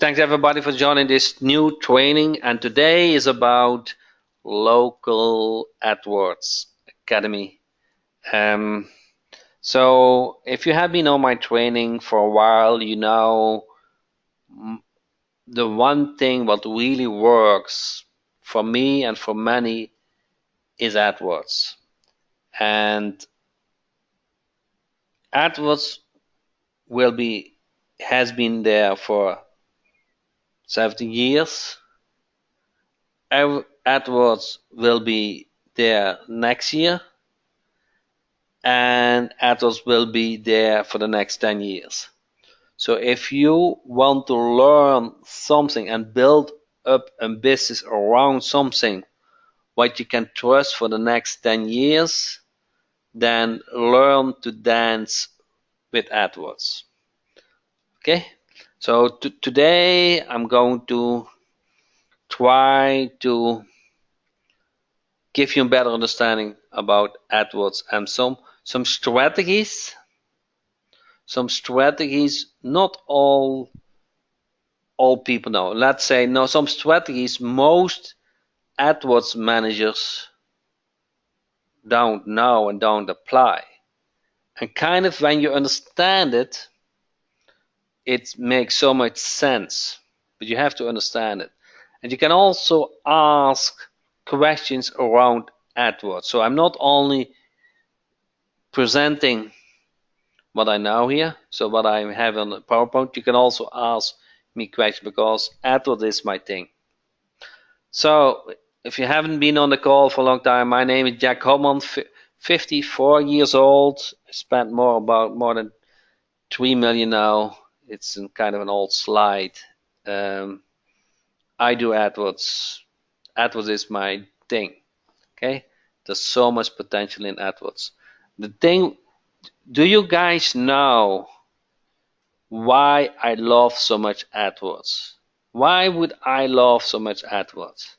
Thanks everybody for joining this new training, and today is about local AdWords Academy. Um, so if you have been on my training for a while, you know the one thing what really works for me and for many is AdWords. And AdWords will be has been there for 70 years. AdWords will be there next year, and AdWords will be there for the next 10 years. So if you want to learn something and build up a business around something what you can trust for the next 10 years, then learn to dance with AdWords. Okay? So today I'm going to try to give you a better understanding about AdWords and some strategies. Some strategies not all people know. Let's say no, some strategies most AdWords managers don't know and don't apply. And kind of when you understand it, it makes so much sense. But you have to understand it. And you can also ask questions around AdWords. So I'm not only presenting what I know here, so what I have on the PowerPoint, you can also ask me questions because AdWords is my thing. So if you haven't been on the call for a long time, my name is Jack Holman, 54 years old. I spent more than 3 million now. It's kind of an old slide. I do AdWords. AdWords is my thing. Okay, there's so much potential in AdWords. The thing, do you guys know why I love so much AdWords? Why would I love so much AdWords?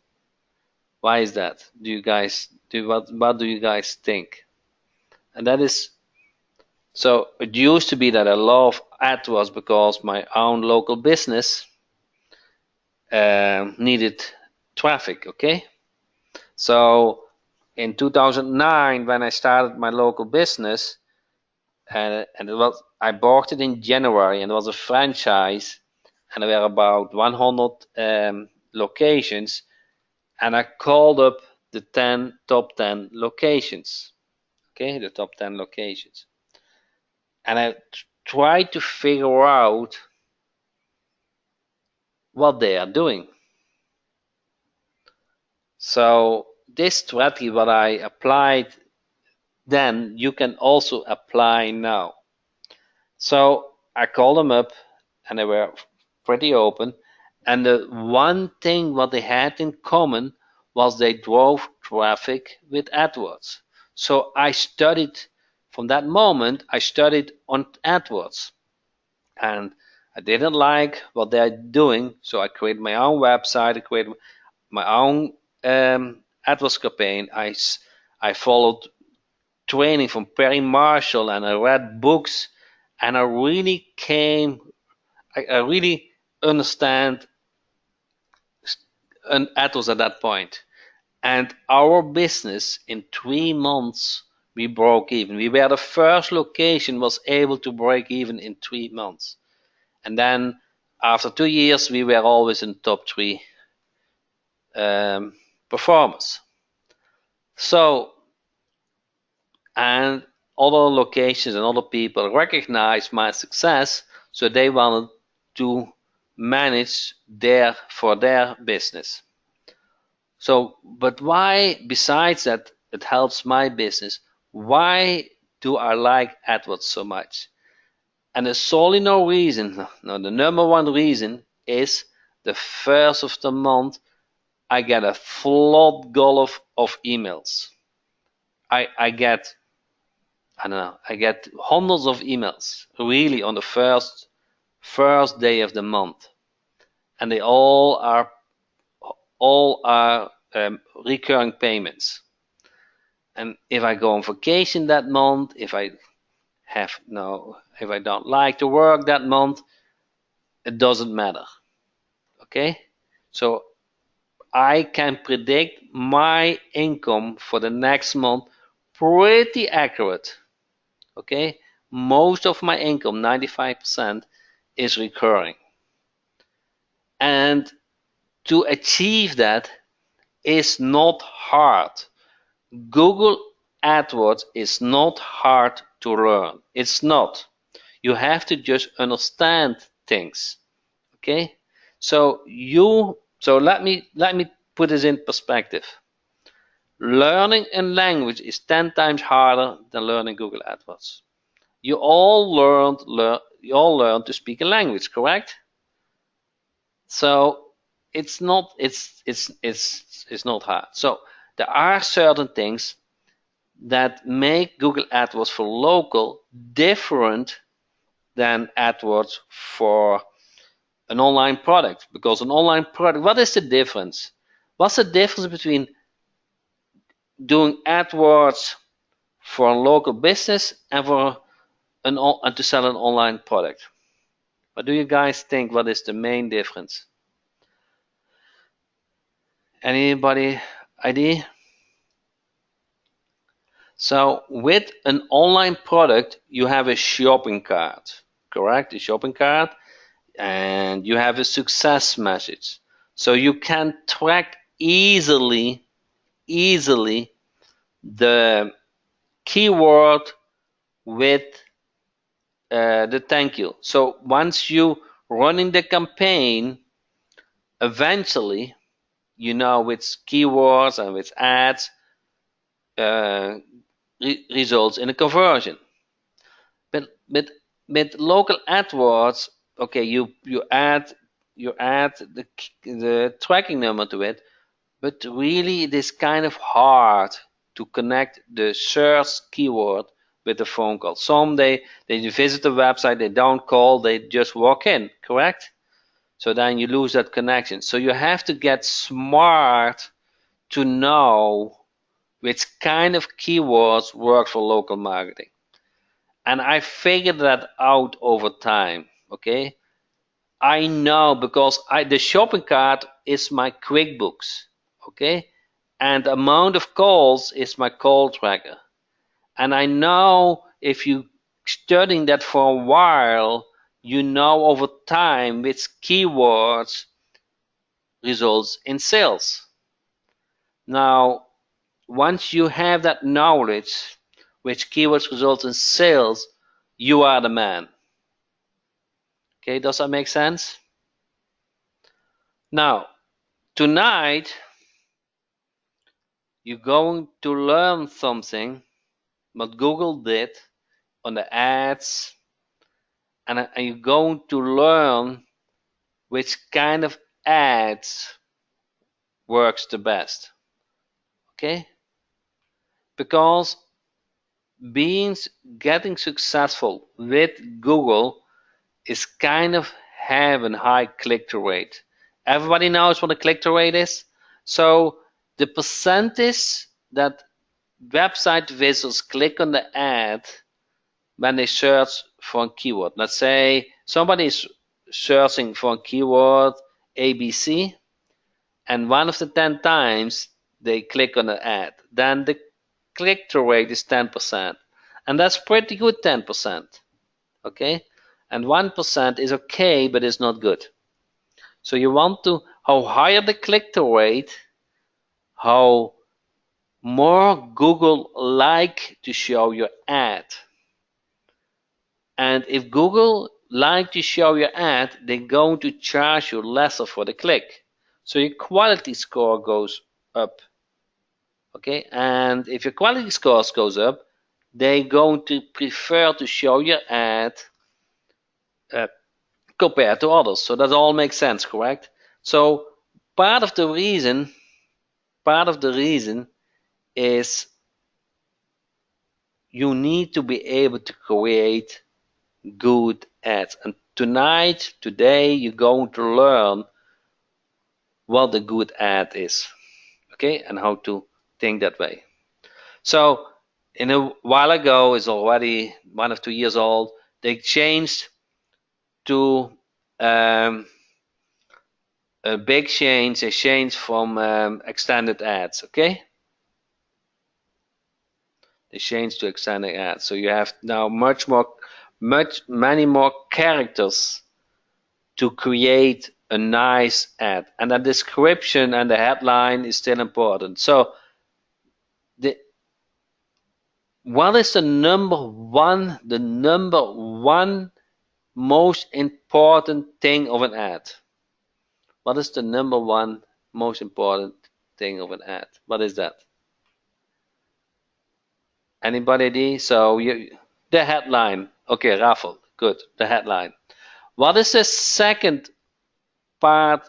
Why is that? Do you guys do what do you guys think? And that is so it used to be that I love AdWords because my own local business needed traffic, okay? So in 2009 when I started my local business and I bought it in January and it was a franchise and there were about 100 locations, and I called up the top 10 locations. Okay, the top 10 locations. And I tried to figure out what they are doing. So this strategy, what I applied then, you can also apply now. So I called them up and they were pretty open. And the one thing what they had in common was they drove traffic with AdWords. So I studied from that moment, I studied on AdWords. And I didn't like what they're doing, so I created my own website, I created my own AdWords campaign. I followed training from Perry Marshall and I read books and I really understand an AdWords at that point. And our business in 3 months we broke even. We were the first location was able to break even in 3 months. And then after 2 years we were always in top three performers. So and other locations and other people recognized my success, so they wanted to manage for their business. So, but why, besides that, it helps my business, why do I like AdWords so much? And there's solely no reason. No, the number one reason is the first of the month I get a flood gulf of emails. I get I don't know, I get hundreds of emails really on the first day of the month, and they all are recurring payments. And if I go on vacation that month, if I don't like to work that month, it doesn't matter. Okay, so I can predict my income for the next month pretty accurate. Okay, most of my income, 95%, is recurring. And to achieve that is not hard. Google AdWords is not hard to learn. It's not. You have to just understand things. Okay? So let me put this in perspective. Learning a language is 10 times harder than learning Google AdWords. You all learned to speak a language, correct? So it's not hard. So there are certain things that make Google AdWords for local different than AdWords for an online product. Because an online product, what is the difference? What's the difference between doing AdWords for a local business and to sell an online product? What do you guys think? What is the main difference? Anybody idea? So with an online product, you have a shopping cart, correct? A shopping cart, and you have a success message. So you can track easily the keyword with the thank you. So once you running the campaign, eventually you know which keywords and which ads uh, results in a conversion. But with local AdWords, okay, you add the tracking number to it, but really it is kind of hard to connect the search keyword with the phone call. Some they visit the website, they don't call, they just walk in, correct? So then you lose that connection. So you have to get smart to know which kind of keywords work for local marketing. And I figured that out over time. Okay, I know because the shopping cart is my QuickBooks. Okay, and the amount of calls is my call tracker. And I know if you studying that for a while, you know over time which keywords results in sales. Now, once you have that knowledge, which keywords result in sales, you are the man. Okay, does that make sense? Now, tonight, you're going to learn something what Google did on the ads, and you're going to learn which kind of ads works the best. Okay? Because getting successful with Google is kind of having high click-through rate. Everybody knows what a click-through rate is. So the percentage that website visitors click on the ad when they search for a keyword. Let's say somebody is searching for a keyword ABC, and one of the 10 times they click on the ad, then the click-through rate is 10%. And that's pretty good 10%. Okay? And 1% is okay, but it's not good. So you want to, how higher the click-through rate, how more Google like to show your ad. And if Google like to show your ad, they're going to charge you lesser for the click. So your quality score goes up. Okay, and if your quality scores goes up, they're going to prefer to show your ad uh, compared to others. So that all makes sense, correct? So part of the reason is you need to be able to create good ads. And today, you're going to learn what the good ad is, okay, and how to think that way. So in a while ago, it's already 1 or 2 years old, they changed to a big change, a change from extended ads. Okay, they change to extended ads. So you have now many more characters to create a nice ad, and the description and the headline is still important. So the what is the number one most important thing of an ad? What is the number one most important thing of an ad? What is that? Anybody idea? So the headline. Okay, Raffle. Good. The headline. What is the second part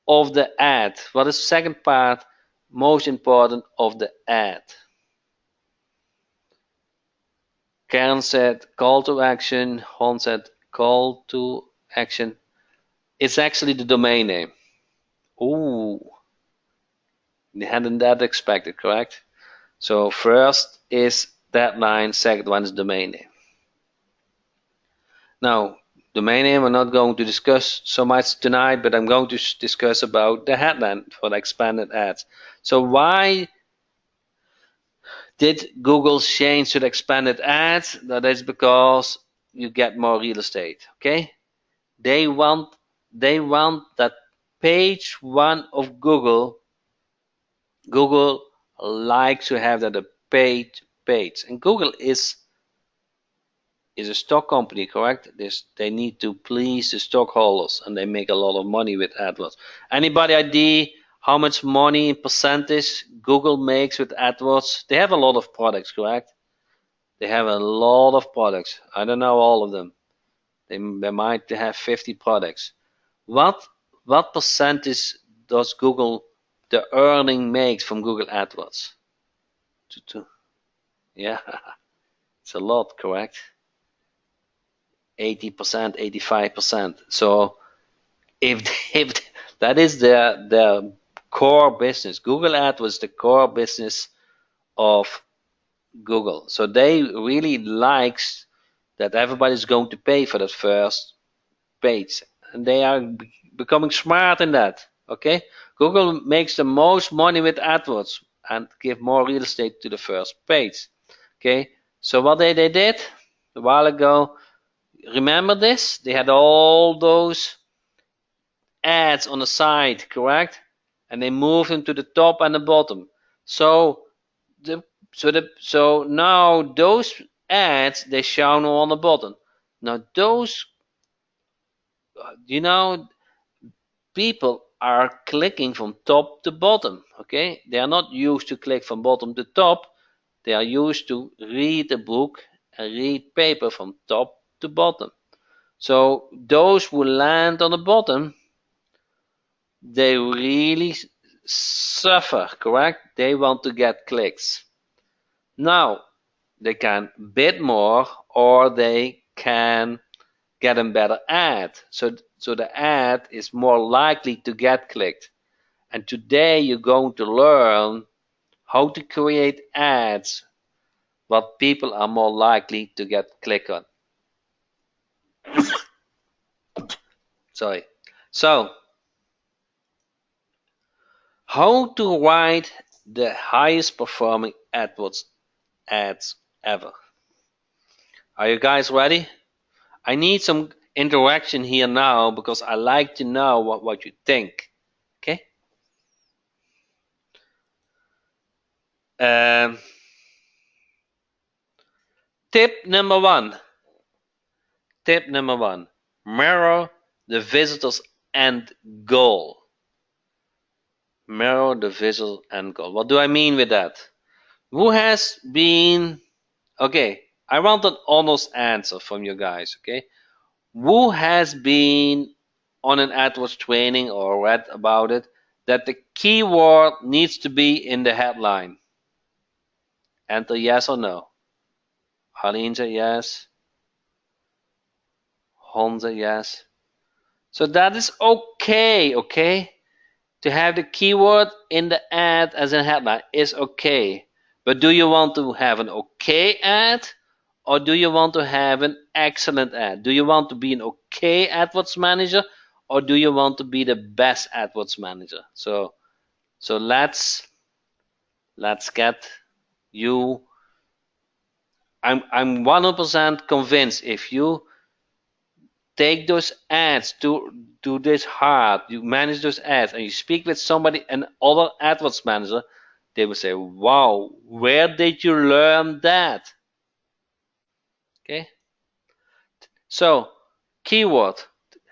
of the ad? What is the second part most important of the ad? Karen said call to action. Hon said call to action. It's actually the domain name. Ooh, you hadn't that expected, correct? So first is deadline, second one is domain name. Now, domain name I'm not going to discuss so much tonight, but I'm going to discuss about the headline for the expanded ads. So why did Google change to the expanded ads? That is because you get more real estate. Okay, they want that page one of Google likes to have that a paid page, and Google is a stock company, correct? They need to please the stockholders, and they make a lot of money with AdWords. Anybody idea how much money in percentage Google makes with AdWords? They have a lot of products, correct? They have a lot of products. I don't know all of them. They might have 50 products. What percentage does Google the earning makes from Google AdWords? Yeah, it's a lot, correct? 80%, 85%. So if that is their core business, Google AdWords the core business of Google. So they really likes that everybody's going to pay for that first page, and they are becoming smart in that. Okay, Google makes the most money with AdWords and give more real estate to the first page. Okay, so what they did a while ago, remember this? They had all those ads on the side, correct? And they moved them to the top and the bottom. So now those ads they show now on the bottom. Now those people are clicking from top to bottom. Okay, they are not used to click from bottom to top. They are used to read a book and read paper from top to bottom. So those who land on the bottom, they really suffer, correct? They want to get clicks. Now, they can bid more or they can get a better ad. So the ad is more likely to get clicked. And today you're going to learn how to create ads what people are more likely to get click on. Sorry. So, how to write the highest performing AdWords ads ever. Are you guys ready? I need some interaction here now because I like to know what you think. Okay? Tip number one. Tip number one. Mirror the visitor's end goal. Mirror the visitor's end goal. What do I mean with that? Who has been... Okay, I want an honest answer from you guys, okay? Who has been on an AdWords training or read about it that the keyword needs to be in the headline? Enter yes or no. Harleen said yes. Hon said yes. So that is okay, okay? To have the keyword in the ad as a headline is okay. But do you want to have an okay ad or do you want to have an excellent ad? Do you want to be an okay AdWords manager or do you want to be the best AdWords manager? So let's get you. I'm 100% convinced if you take those ads, do this hard, you manage those ads, and you speak with somebody, an other AdWords manager, they will say, "Wow, where did you learn that?" Okay. So keyword,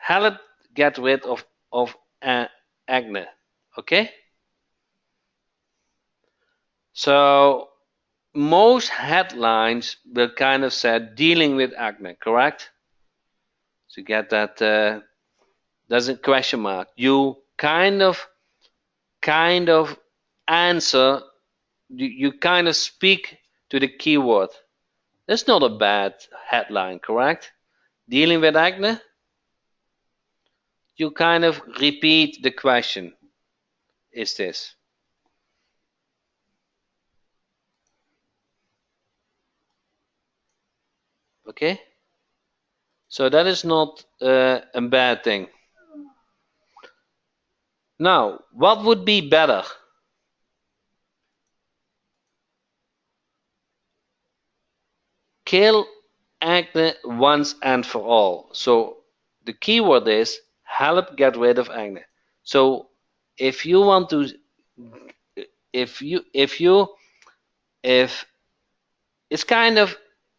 help get rid of acne. Okay. So most headlines will kind of say dealing with acne, correct? So you get that. There's a question mark. You kind of answer. You kind of speak to the keyword. That's not a bad headline, correct? Dealing with acne. You kind of repeat the question. Is this okay? So that is not a bad thing. Now, what would be better? Kill acne once and for all. So the keyword is help get rid of acne. So if you want to, if it's kind of,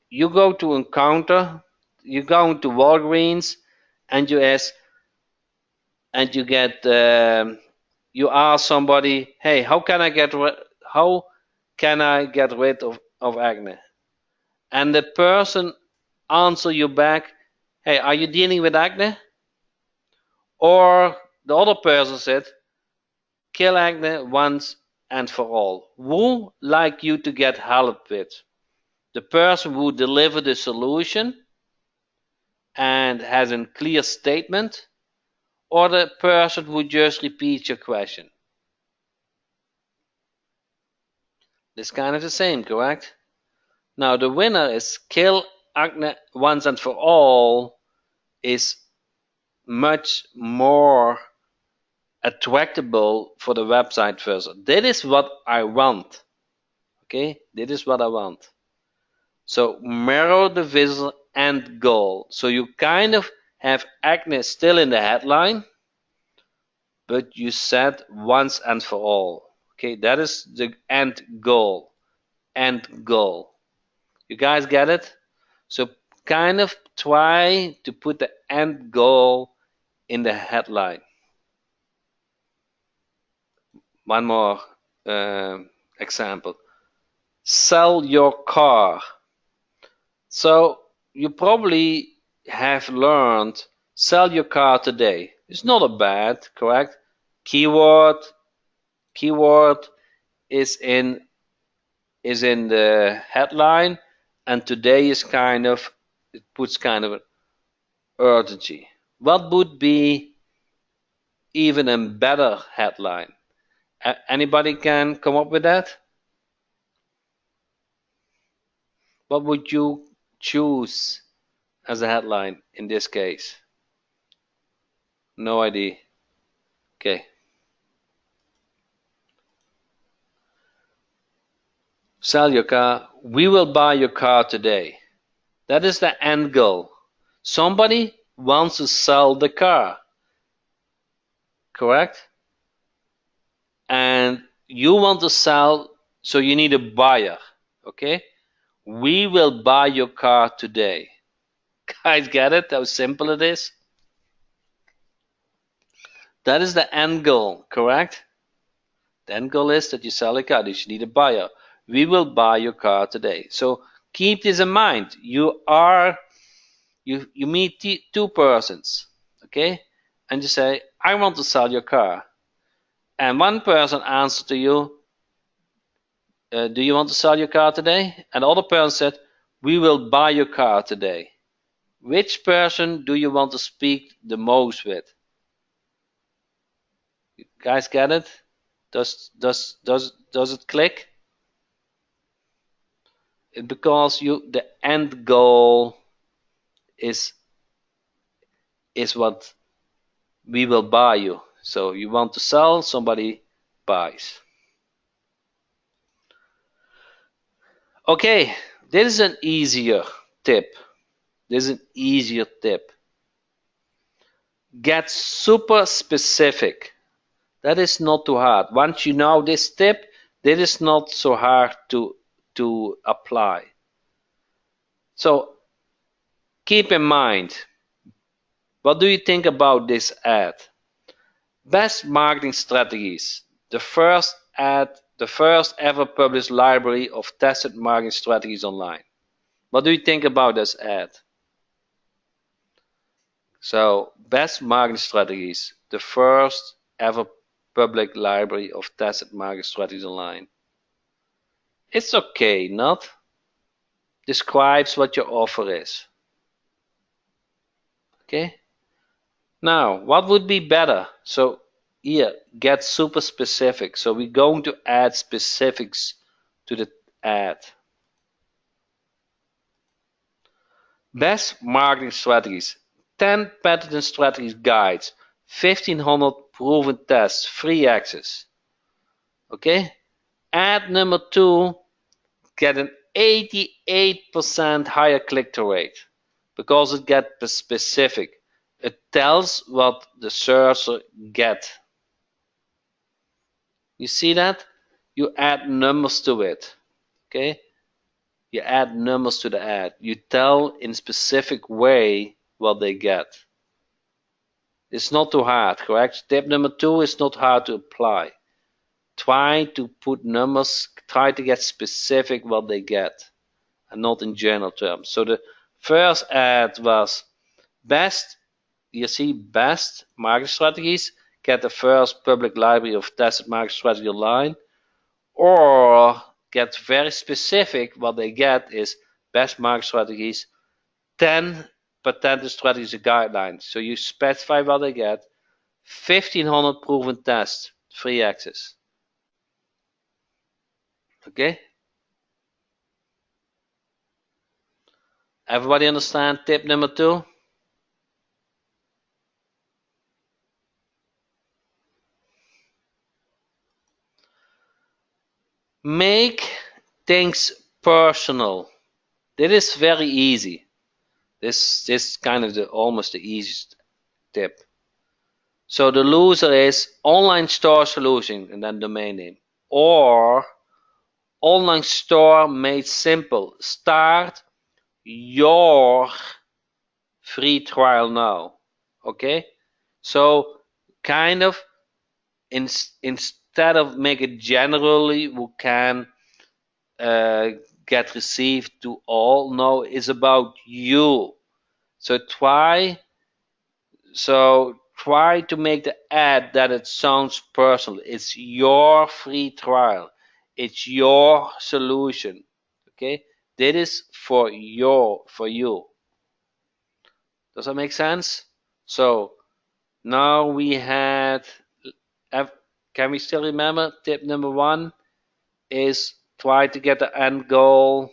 you go to a counter, you go to Walgreens, and you ask, and you get, you ask somebody, hey, how can I get rid of acne? And the person answer you back, hey, are you dealing with acne? Or the other person said, kill acne once and for all. Who like you to get help with? The person who delivered the solution and has a clear statement, or the person who just repeats your question? It's kind of the same, correct? Now the winner is kill acne once and for all is much more attractable for the website visitor. That is what I want. Okay, that is what I want. So mirror the visitor end goal. So you kind of have acne still in the headline, but you said once and for all. Okay, that is the end goal. End goal. You guys get it? So kind of try to put the end goal in the headline. One more example. Sell your car. So you probably have learned sell your car today. It's not a bad, correct? Keyword is in the headline, and today is kind of, it puts kind of an urgency. What would be even a better headline? Anybody can come up with that? What would you choose as a headline in this case? No idea. Okay. Sell your car. We will buy your car today. That is the end goal. Somebody wants to sell the car, correct? And you want to sell, so you need a buyer, okay? We will buy your car today. Guys, get it? How simple it is? That is the end goal, correct? The end goal is that you sell a car. You need a buyer. We will buy your car today. So keep this in mind. You meet two persons, okay? And you say, I want to sell your car. And one person answered to you, do you want to sell your car today? And the other person said, we will buy your car today. Which person do you want to speak the most with? You guys get it? Does it click? Because the end goal is what we will buy you. So you want to sell, somebody buys. Okay, this is an easier tip. This is an easier tip. Get super specific. That is not too hard. Once you know this tip, this is not so hard to apply. So keep in mind, what do you think about this ad? Best marketing strategies. The first ever published library of tested marketing strategies online. What do you think about this ad? So, best marketing strategies. The first ever public library of tested marketing strategies online. It's okay, not? Describes what your offer is. Okay? Now, what would be better? So, here, get super specific. So, we're going to add specifics to the ad. Best marketing strategies. 10 patented strategies guides. 1500 proven tests. Free access. Okay? Ad number 2, get an 88% higher click-through rate because it gets specific. It tells what the searcher get. You see that? You add numbers to it. Okay? You add numbers to the ad. You tell in specific way what they get. It's not too hard, correct? Tip number 2 is not hard to apply. Try to put numbers, try to get specific what they get and not in general terms. So the first ad was best, you see, best market strategies, get the first public library of tested market strategy online, or get very specific, what they get is best market strategies, 10 patented strategies and guidelines. So you specify what they get, 1500 proven tests, free access. Okay? Everybody understand tip number 2? Make things personal. That is very easy. This kind of almost the easiest tip. So the loser is online store solution and then domain name, or online store made simple. Start your free trial now. Okay? So kind of instead of make it generally we can get received to all. No, it's about you. So try to make the ad that it sounds personal. It's your free trial. It's your solution. Okay? That is for you. Does that make sense? So now we had, can we still remember tip number 1 is try to get the end goal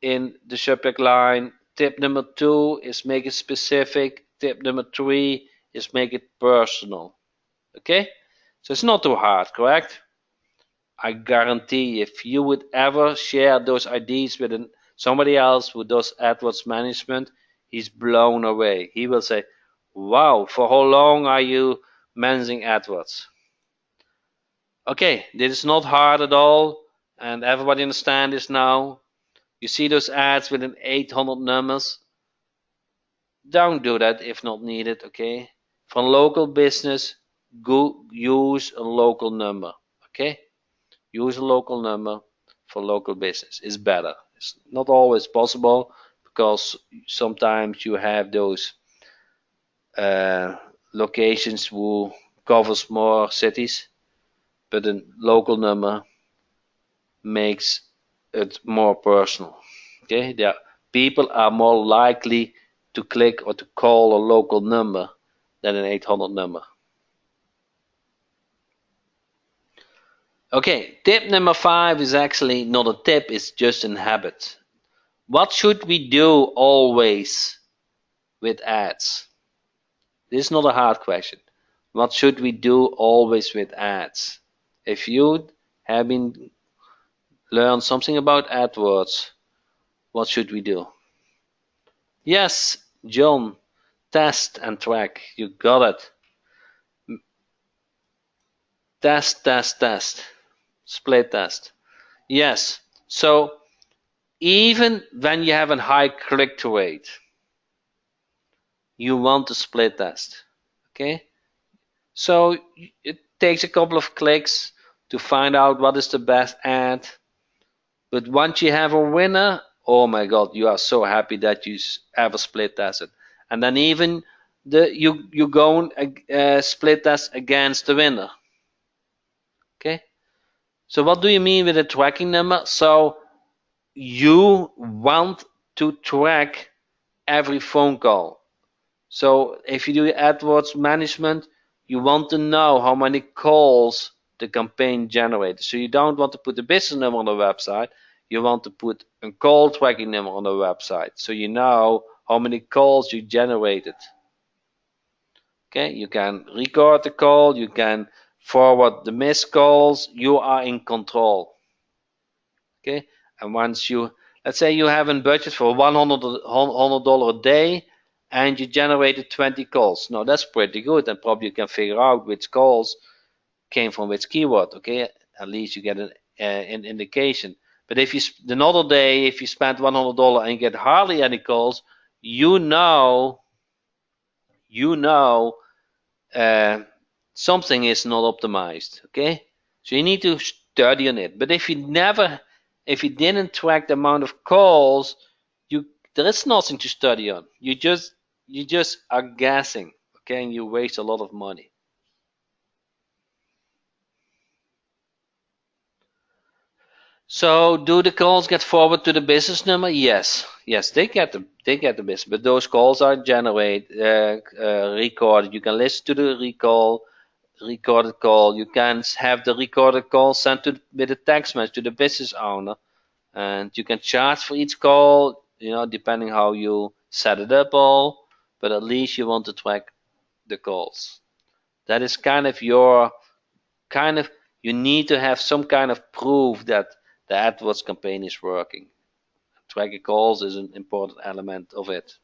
in the subject line. Tip number 2 is make it specific. Tip number 3 is make it personal. Okay? So it's not too hard, correct? I guarantee if you would ever share those ideas with somebody else who does AdWords management, he's blown away. He will say, wow, for how long are you managing AdWords? Okay, this is not hard at all, and everybody understand this now. You see those ads with an 800 numbers? Don't do that if not needed, okay? For local business, go use a local number, okay? Use a local number for local business. It's better. It's not always possible because sometimes you have those locations who covers more cities, but a local number makes it more personal. Okay, people are more likely to click or to call a local number than an 800 number. Okay, tip number 5 is actually not a tip, it's just a habit. What should we do always with ads? This is not a hard question. What should we do always with ads? If you have been learned something about AdWords, what should we do? Yes, John, test and track. You got it. Test, test, test. Split test. Yes. So even when you have a high click-through rate, you want to split test. Okay? So it takes a couple of clicks to find out what is the best ad. But once you have a winner, oh my God, you are so happy that you ever split tested. And then even you go and split test against the winner. Okay. So what do you mean with a tracking number? So you want to track every phone call. So if you do AdWords management, you want to know how many calls the campaign generated. So you don't want to put the business number on the website. You want to put a call tracking number on the website. So you know how many calls you generated. Okay, you can record the call. You can forward the missed calls. You are in control. Okay, and once you, let's say you have a budget for $100 a day, and you generated 20 calls. Now that's pretty good, and probably you can figure out which calls came from which keyword. Okay, at least you get an indication. But if you another day, if you spend $100 and get hardly any calls, you know uh, something is not optimized. Okay, so you need to study on it. But if you didn't track the amount of calls, there is nothing to study on. You just are guessing. Okay, and you waste a lot of money. So do the calls get forwarded to the business number? Yes, yes, they get the business, but those calls are recorded. You can listen to the recorded call. You can have the recorded call sent with a text message to the business owner, and you can charge for each call. Depending how you set it up all, but at least you want to track the calls. That is kind of you need to have some kind of proof that the AdWords campaign is working. Tracking calls is an important element of it.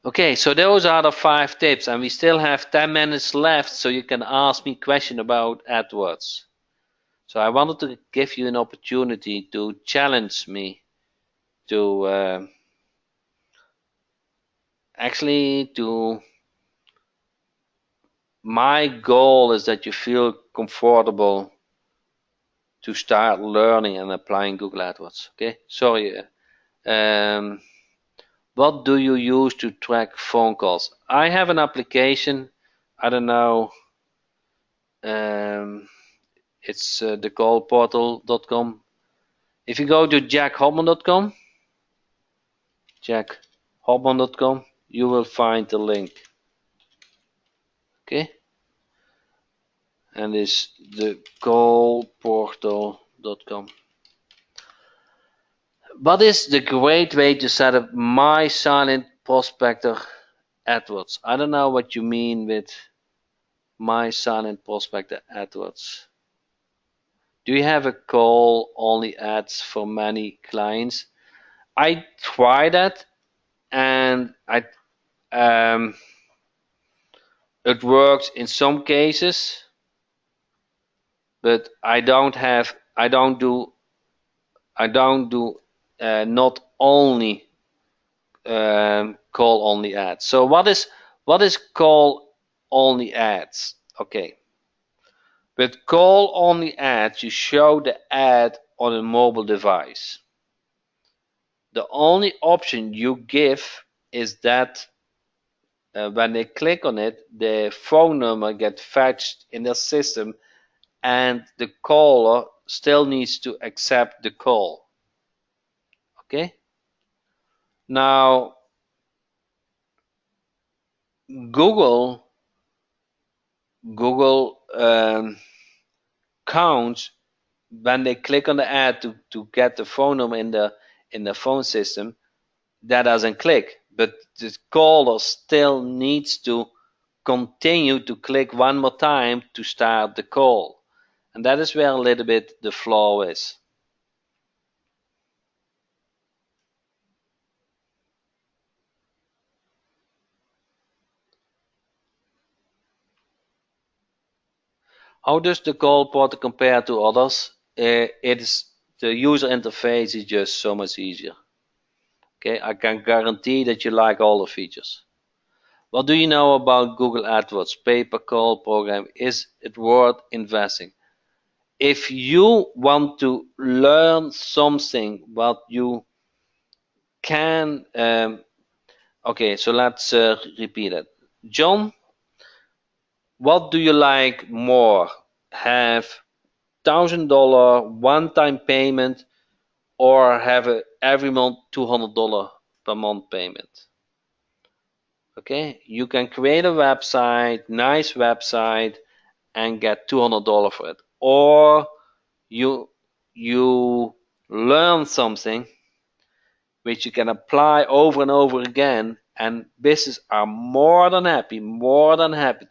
Okay, so those are the 5 tips, and we still have 10 minutes left, so you can ask me question about AdWords. So I wanted to give you an opportunity to challenge me to my goal is that you feel comfortable to start learning and applying Google AdWords. Okay, sorry. What do you use to track phone calls? I have an application. I don't know. It's thecallportal.com. If you go to jackhobman.com, you will find the link. Okay, and it's thecallportal.com. What is the great way to set up my silent prospector AdWords? I don't know what you mean with my silent prospector AdWords. Do you have a call only ads for many clients? I tried that, and it works in some cases, but I don't do not only call only ads. So what is call only ads? Okay. With call only ads, you show the ad on a mobile device. The only option you give is that when they click on it, the phone number gets fetched in the system, and the caller still needs to accept the call. Okay? Now, Google counts when they click on the ad to get the phone number in the phone system. That doesn't click, but the caller still needs to continue to click one more time to start the call. And that is where a little bit the flaw is. How does the call portal compare to others? The user interface is just so much easier. Okay, I can guarantee that you like all the features. What do you know about Google AdWords pay-per-call program? Is it worth investing? If you want to learn something, what you can, okay, so let's repeat it. John, what do you like more? Have $1,000 one-time payment or have a every month $200 per month payment? Okay, you can create a website, nice website, and get $200 for it, or you learn something which you can apply over and over again, and businesses are more than happy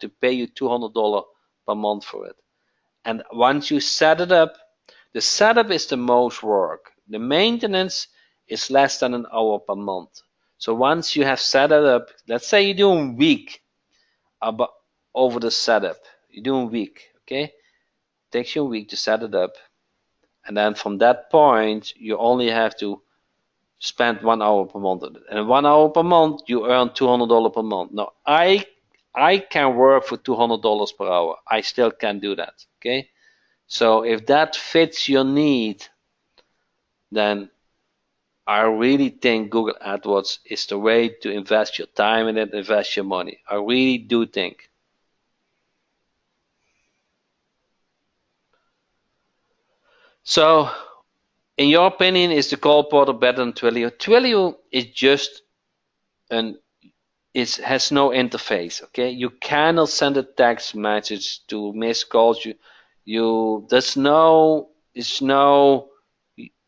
to pay you $200 per month for it. And once you set it up, the setup is the most work. The maintenance is less than an hour per month. So once you have set it up, let's say you do a week about over the setup. You do a week, okay? It takes you a week to set it up, and then from that point you only have to spend 1 hour per month on it. And 1 hour per month you earn $200 per month. Now I can work for $200 per hour. I still can do that, okay? So if that fits your need, then I really think Google AdWords is the way to invest your time in it, invest your money. I really do think. So, in your opinion, is the call portal better than Twilio? Twilio is just an it has no interface. Okay, you cannot send a text message to missed calls. There's no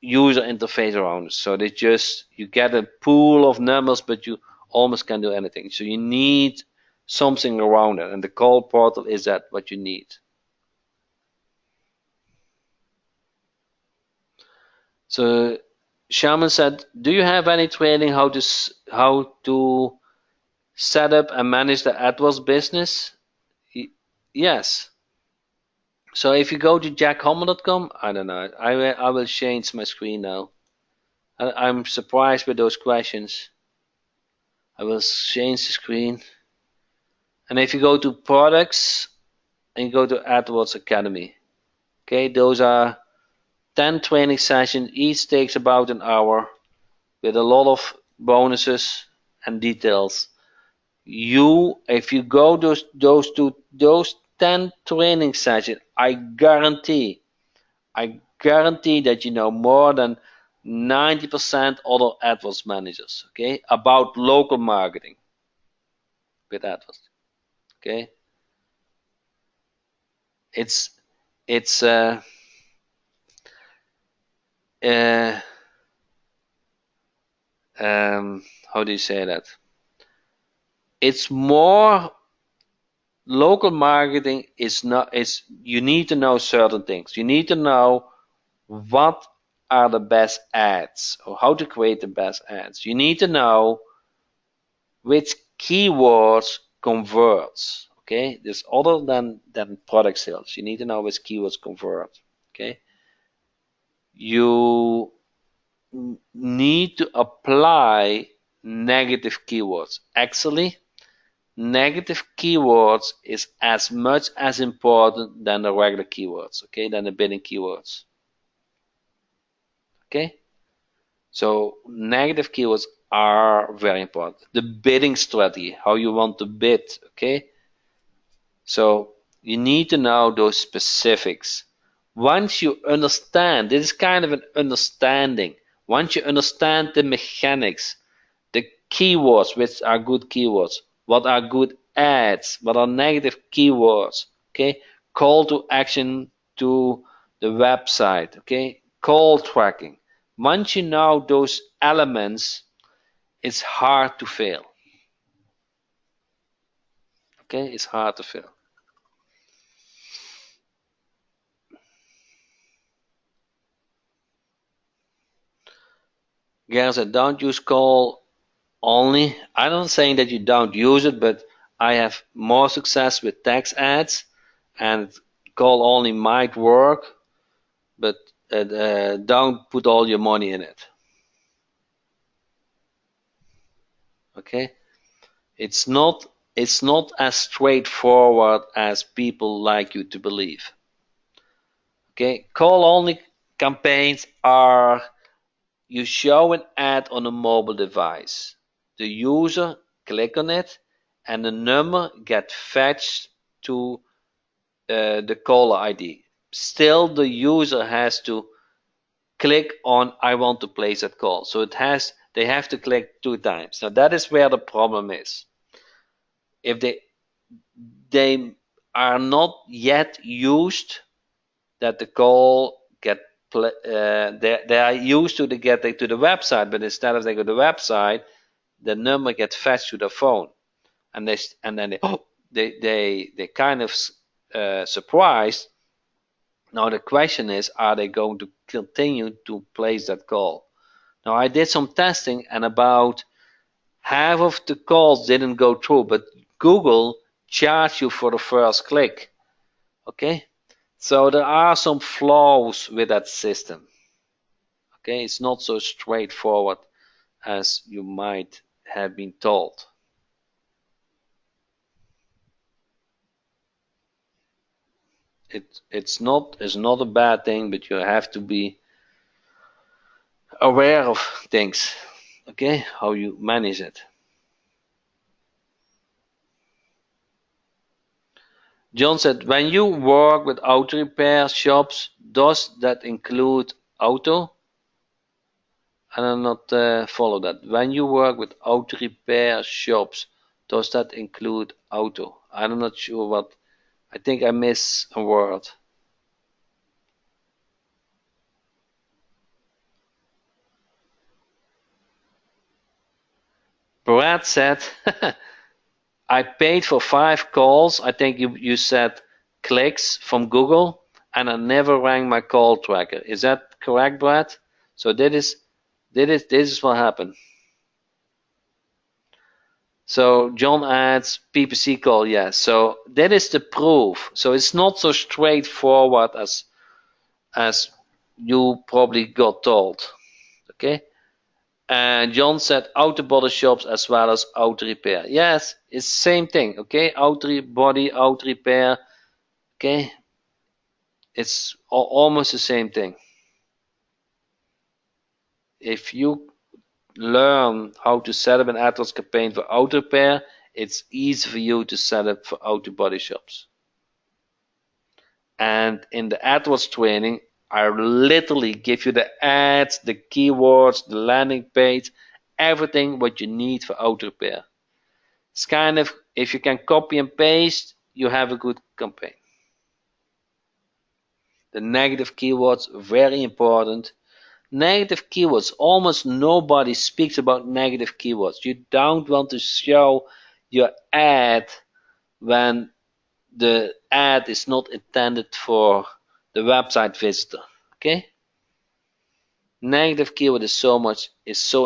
user interface around it. So they just you get a pool of numbers, but you almost can't do anything. So you need something around it, and the call portal is that what you need. So Shaman said, "Do you have any training how to set up and manage the AdWords business?" Yes. So if you go to jackhomer.com, I don't know. I will change my screen now. I'm surprised with those questions. I will change the screen. And if you go to products and you go to AdWords Academy, okay, those are 10 training sessions. Each takes about an hour with a lot of bonuses and details. If you go those 10 training sessions, I guarantee that you know more than 90% other AdWords managers, okay, about local marketing with AdWords, okay. It's uh, how do you say that? It's more local marketing is not is you need to know certain things. You need to know what are the best ads or how to create the best ads. You need to know which keywords converts. Okay, this other than product sales. You need to know which keywords convert. Okay, you need to apply negative keywords. Actually, negative keywords is as much as important than the regular keywords. Okay, than the bidding keywords. Okay, so negative keywords are very important. The bidding strategy, how you want to bid. Okay, so you need to know those specifics. Once you understand, this is kind of an understanding. Once you understand the mechanics, the keywords, which are good keywords, what are good ads, what are negative keywords, okay, call to action to the website, okay, call tracking. Once you know those elements, it's hard to fail. Okay, it's hard to fail. Gary said, don't use call only. I'm not saying that you don't use it, but I have more success with text ads, and call only might work, but don't put all your money in it. Okay, it's not as straightforward as people like you to believe. Okay, call only campaigns are you show an ad on a mobile device. The user click on it and the number get fetched to the caller ID. Still, the user has to click on I want to place that call. So they have to click 2 times. Now that is where the problem is. If they are not yet used that the call get they are used to get to the website, but instead of they go to the website, the number gets fetched to the phone, and then they kind of surprised. Now the question is, are they going to continue to place that call? Now I did some testing, and about half of the calls didn't go through, but Google charged you for the first click. Okay, so there are some flaws with that system. Okay, it's not so straightforward as you might have been told. It's not a bad thing, but you have to be aware of things. Okay, how you manage it. John said, when you work with auto repair shops, does that include auto? I do not follow that. When you work with auto repair shops, does that include auto? I'm not sure what. I think I miss a word. Brad said, I paid for 5 calls. I think you said clicks from Google, and I never rang my call tracker. Is that correct, Brad? So this is what happened. So John adds PPC call, yes. So that is the proof. So it's not so straightforward as you probably got told. Okay. And John said auto body shops as well as auto repair. Yes, it's the same thing. Okay, auto body, auto repair. Okay, it's almost the same thing. If you learn how to set up an AdWords campaign for auto repair, it's easy for you to set up for auto body shops. And in the AdWords training, I literally give you the ads, the keywords, the landing page, everything what you need for auto repair. It's kind of, if you can copy and paste, you have a good campaign. The negative keywords, very important. Negative keywords, almost nobody speaks about negative keywords. You don't want to show your ad when the ad is not intended for the website visitor. Okay? Negative keyword is so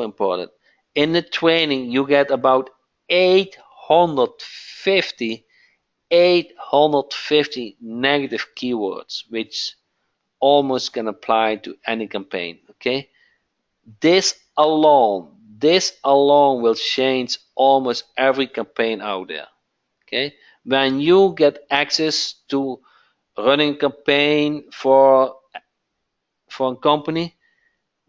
important. In the training, you get about 850 negative keywords, which almost can apply to any campaign. Okay, this alone will change almost every campaign out there. Okay, when you get access to running a campaign for a company,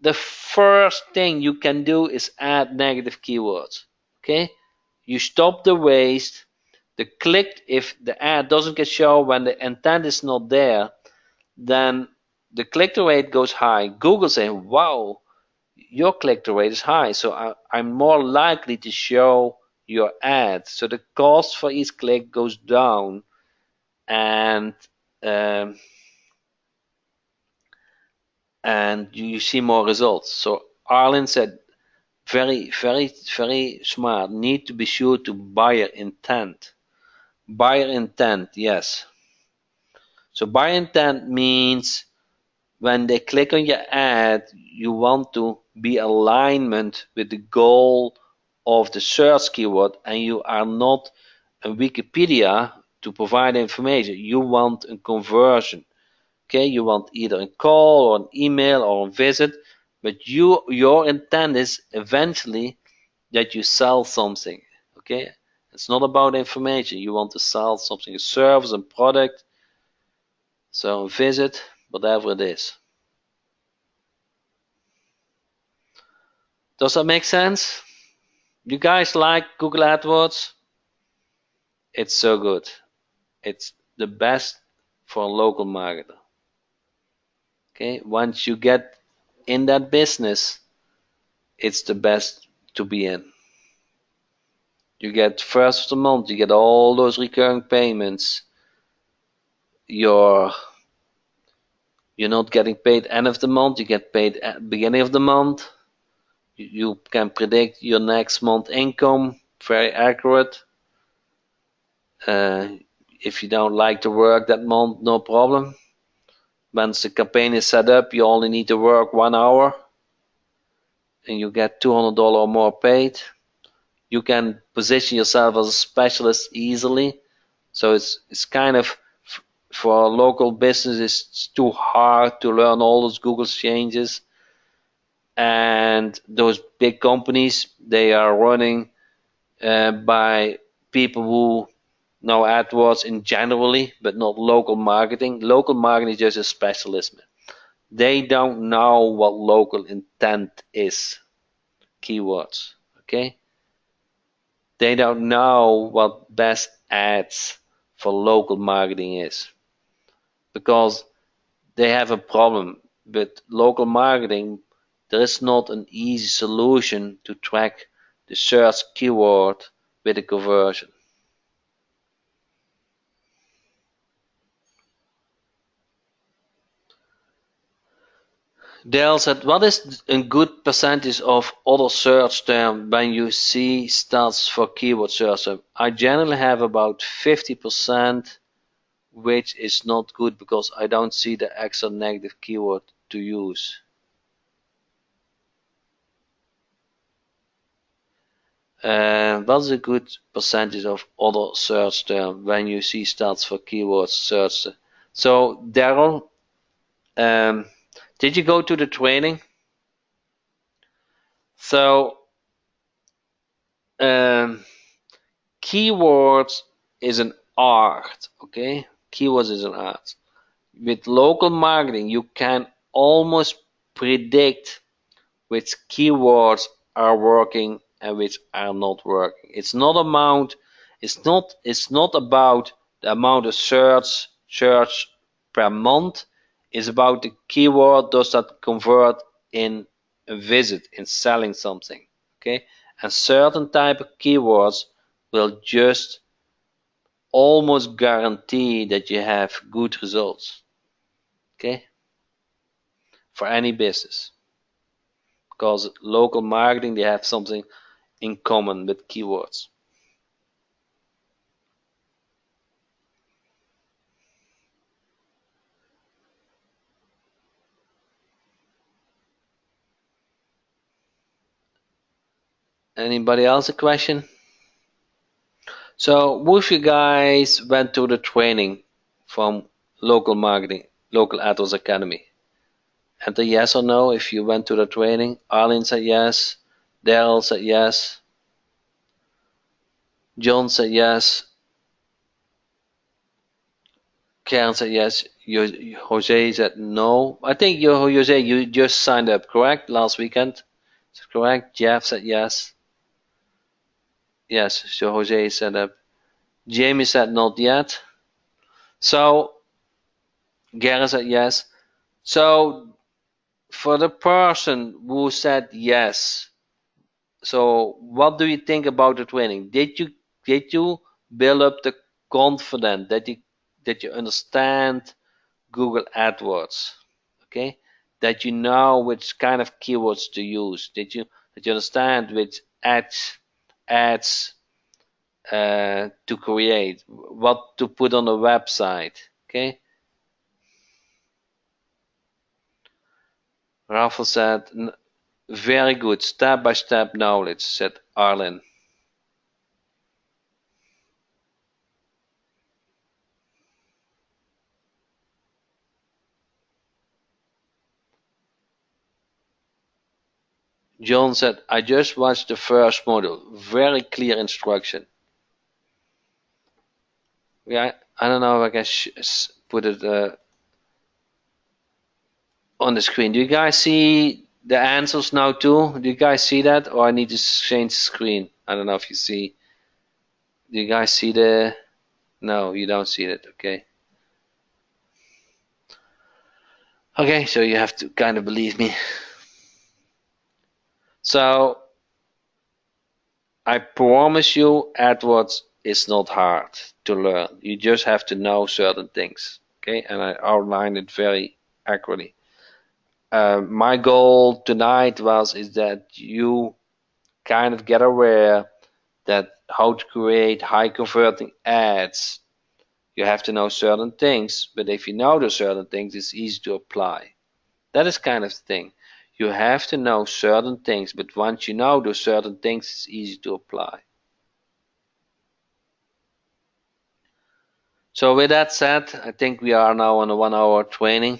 the first thing you can do is add negative keywords. Okay, you stop the waste. The click, if the ad doesn't get shown when the intent is not there, then the click-through rate goes high. Google saying, wow, your click-through rate is high, so I'm more likely to show your ad. So the cost for each click goes down, and um, and you see more results. So Arlen said, Very, very, very smart. Need to be sure to buyer intent. Buyer intent, yes. So buyer intent means when they click on your ad, you want to be alignment with the goal of the search keyword, and you are not a Wikipedia to provide information. You want a conversion. Okay, you want either a call or an email or a visit, but your intent is eventually that you sell something. Okay, it's not about information. You want to sell something, a service, a product, so a visit, whatever it is. Does that make sense? You guys like Google AdWords? It's so good. It's the best for a local marketer. Okay, once you get in that business, it's the best to be in. You get first of the month, you get all those recurring payments. You're you're not getting paid end of the month, you get paid at beginning of the month. You can predict your next month income, very accurate. Uh, if you don't like to work that month, no problem. Once the campaign is set up, you only need to work 1 hour and you get $200 or more paid. You can position yourself as a specialist easily. So it's kind of for local businesses, it's too hard to learn all those Google changes. And those big companies, they are running by people who know AdWords in generally, but not local marketing. Local marketing is just a specialism. They don't know what local intent is, keywords. Okay, they don't know what best ads for local marketing is because they have a problem with local marketing. There is not an easy solution to track the search keyword with a conversion. Dale said, what is a good percentage of other search term when you see stats for keyword search? I generally have about 50%, which is not good because I don't see the extra negative keyword to use. What's a good percentage of other search term when you see stats for keyword search? So, Daryl, did you go to the training? So, um, keywords is an art, okay? Keywords is an art. With local marketing, you can almost predict which keywords are working and which are not working. It's not about the amount of search per month. It's about the keyword does that convert in a visit, in selling something. Okay? And certain type of keywords will just almost guarantee that you have good results. Okay? For any business. Because local marketing, they have something in common with keywords. Anybody else a question? So, who of you guys went to the training from local marketing, local AdWords Academy? Enter yes or no if you went to the training. Arlene said yes. Daryl said yes. John said yes. Karen said yes. Jose said no. I think Jose, you just signed up, correct? Last weekend. Is that correct? Jeff said yes. Yes, so Jose said up. Jamie said not yet. So Gary said yes. So for the person who said yes, so what do you think about the training? Did you build up the confidence that you understand Google AdWords? Okay, that you know which kind of keywords to use. that you understand which ads to create, what to put on the website. Okay. Raffle said, very good, step by step knowledge, said Arlen. John said, I just watched the first module. Very clear instruction. Yeah, I don't know if I can put it on the screen. Do you guys see the answers now too? Do you guys see that? Or I need to change the screen? I don't know if you see. Do you guys see the? No, you don't see it. Okay. Okay, so you have to kind of believe me. So I promise you, AdWords is not hard to learn. You just have to know certain things. Okay, and I outlined it very accurately. My goal tonight is that you kind of get aware that how to create high converting ads. You have to know certain things, but if you know those certain things, it's easy to apply. That is kind of the thing. You have to know certain things, but once you know those certain things, it's easy to apply. So with that said, I think we are now on a 1 hour training.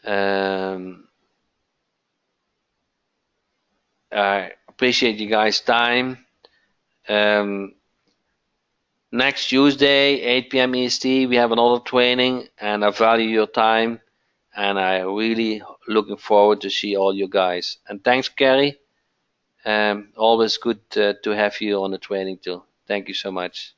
Um, I appreciate you guys' time. Um, Next Tuesday, 8 p.m. EST, we have another training, and I value your time, and I really looking forward to see all you guys. And thanks, Gary. Always good to have you on the training too. Thank you so much.